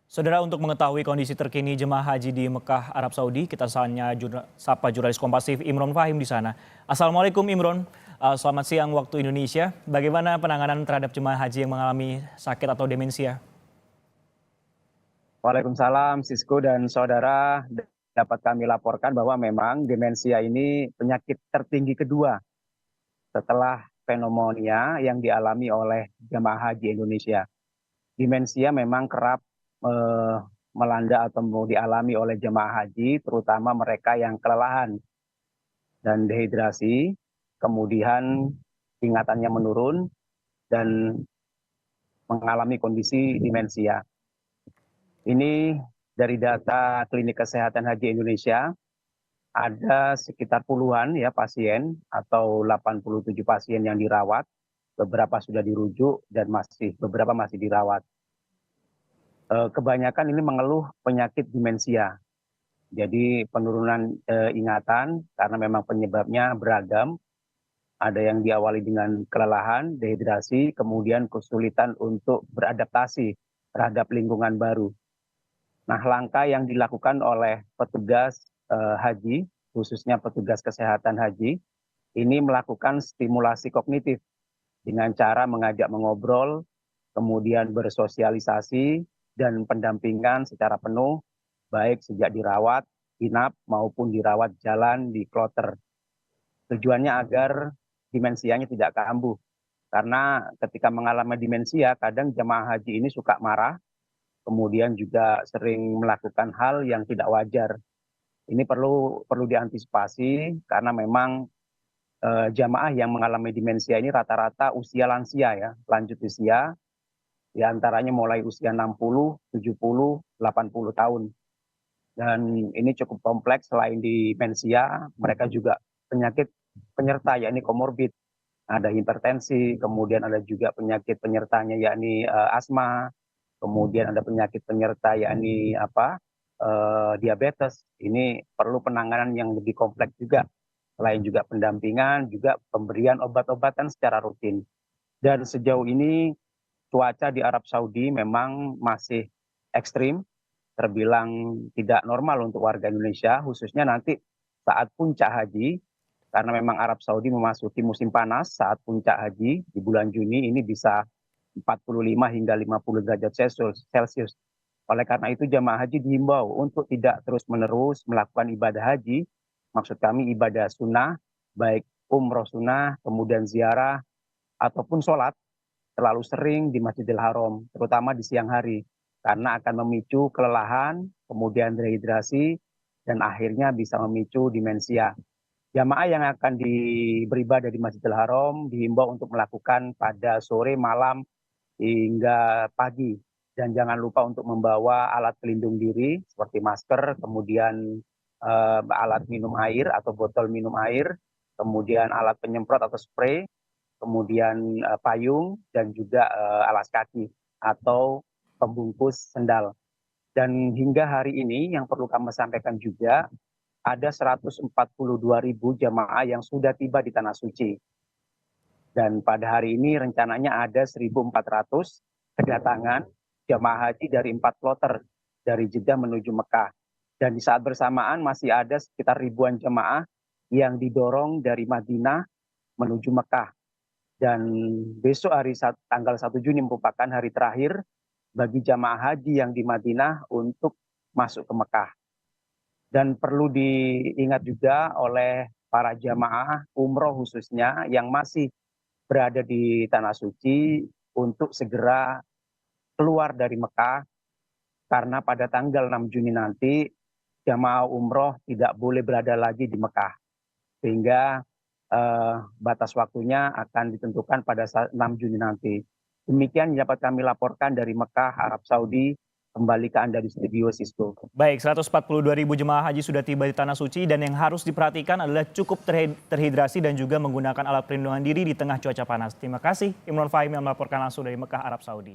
Saudara, untuk mengetahui kondisi terkini jemaah haji di Mekah, Arab Saudi, kita saatnya sapa jurnalis Kompas TV Imron Fahim di sana. Assalamualaikum Imron. Selamat siang waktu Indonesia. Bagaimana penanganan terhadap jemaah haji yang mengalami sakit atau demensia? Waalaikumsalam, Sisko dan saudara. Dapat kami laporkan bahwa memang demensia ini penyakit tertinggi kedua setelah pneumonia yang dialami oleh jemaah haji Indonesia. Demensia memang kerap eh, melanda atau dialami oleh jemaah haji, terutama mereka yang kelelahan dan dehidrasi, kemudian ingatannya menurun dan mengalami kondisi demensia. Ini dari data Klinik Kesehatan Haji Indonesia, ada sekitar puluhan ya pasien atau 87 pasien yang dirawat, beberapa sudah dirujuk dan beberapa masih dirawat. Kebanyakan ini mengeluh penyakit demensia. Jadi penurunan ingatan karena memang penyebabnya beragam. Ada yang diawali dengan kelelahan, dehidrasi, kemudian kesulitan untuk beradaptasi terhadap lingkungan baru. Nah, langkah yang dilakukan oleh petugas haji, khususnya petugas kesehatan haji, ini melakukan stimulasi kognitif dengan cara mengajak mengobrol, kemudian bersosialisasi, dan pendampingan secara penuh, baik sejak dirawat, inap, maupun dirawat jalan di kloter. Tujuannya agar dimensianya tidak kambuh. Karena ketika mengalami demensia, kadang jemaah haji ini suka marah, kemudian juga sering melakukan hal yang tidak wajar. Ini perlu diantisipasi karena memang jamaah yang mengalami demensia ini rata-rata usia lansia ya, lanjut usia, di antaranya mulai usia 60, 70, 80 tahun. Dan ini cukup kompleks, selain demensia, mereka juga penyakit penyerta yakni komorbid. Ada hipertensi, kemudian ada juga penyakit penyertanya yakni asma, kemudian ada penyakit penyerta yakni diabetes. Ini perlu penanganan yang lebih kompleks juga. Selain juga pendampingan, juga pemberian obat-obatan secara rutin. Dan sejauh ini cuaca di Arab Saudi memang masih ekstrim, terbilang tidak normal untuk warga Indonesia, khususnya nanti saat puncak haji, karena memang Arab Saudi memasuki musim panas saat puncak haji di bulan Juni ini bisa 45 hingga 50 derajat Celcius. Oleh karena itu jamaah haji dihimbau untuk tidak terus-menerus melakukan ibadah haji, maksud kami ibadah sunnah, baik umroh sunnah, kemudian ziarah, ataupun sholat terlalu sering di Masjidil Haram, terutama di siang hari, karena akan memicu kelelahan, kemudian dehidrasi, dan akhirnya bisa memicu demensia. Jamaah yang akan beribadah di Masjidil Haram dihimbau untuk melakukan pada sore, malam, hingga pagi. Dan jangan lupa untuk membawa alat pelindung diri seperti masker, kemudian alat minum air atau botol minum air, kemudian alat penyemprot atau spray, kemudian payung, dan juga alas kaki atau pembungkus sendal. Dan hingga hari ini yang perlu kami sampaikan juga, ada 142.000 jamaah yang sudah tiba di Tanah Suci. Dan pada hari ini rencananya ada 1.400 kedatangan jamaah haji dari 4 kloter dari Jeddah menuju Mekah. Dan di saat bersamaan masih ada sekitar ribuan jamaah yang didorong dari Madinah menuju Mekah. Dan besok tanggal 1 Juni merupakan hari terakhir bagi jamaah haji yang di Madinah untuk masuk ke Mekah. Dan perlu diingat juga oleh para jamaah umroh khususnya yang masih berada di Tanah Suci untuk segera keluar dari Mekah, karena pada tanggal 6 Juni nanti jamaah umroh tidak boleh berada lagi di Mekah. Sehingga batas waktunya akan ditentukan pada 6 Juni nanti. Demikian yang dapat kami laporkan dari Mekah, Arab Saudi. Kembali ke Anda di studio, Sisko. Baik, 142.000 jemaah haji sudah tiba di Tanah Suci dan yang harus diperhatikan adalah cukup terhidrasi dan juga menggunakan alat perlindungan diri di tengah cuaca panas. Terima kasih Imron Fahim yang melaporkan langsung dari Mekah, Arab Saudi.